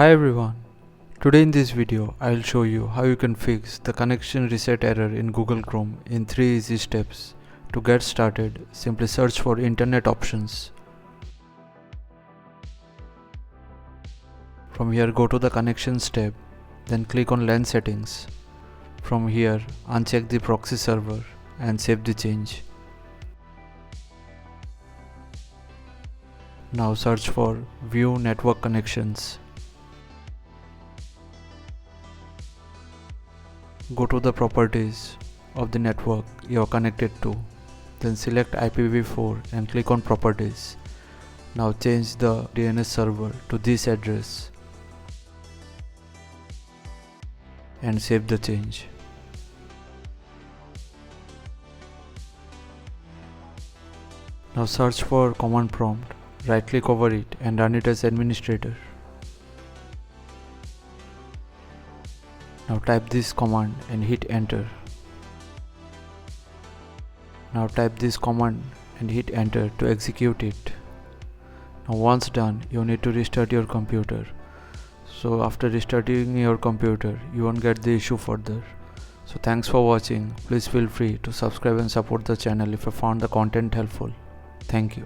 Hi everyone, today in this video I will show you how you can fix the connection reset error in Google Chrome in 3 easy steps. To get started, simply search for Internet options. From here go to the Connections tab, then click on LAN settings. From here uncheck the proxy server and save the change. Now search for View Network Connections. Go to the properties of the network you are connected to. Then select IPv4 and click on Properties. Now change the DNS server to this address and save the change. Now search for command prompt, right click over it and run it as administrator. Now type this command and hit enter. Now type this command and hit enter to execute it. Now once done, you need to restart your computer. So after restarting your computer, you won't get the issue further. So thanks for watching. Please feel free to subscribe and support the channel if you found the content helpful. Thank you.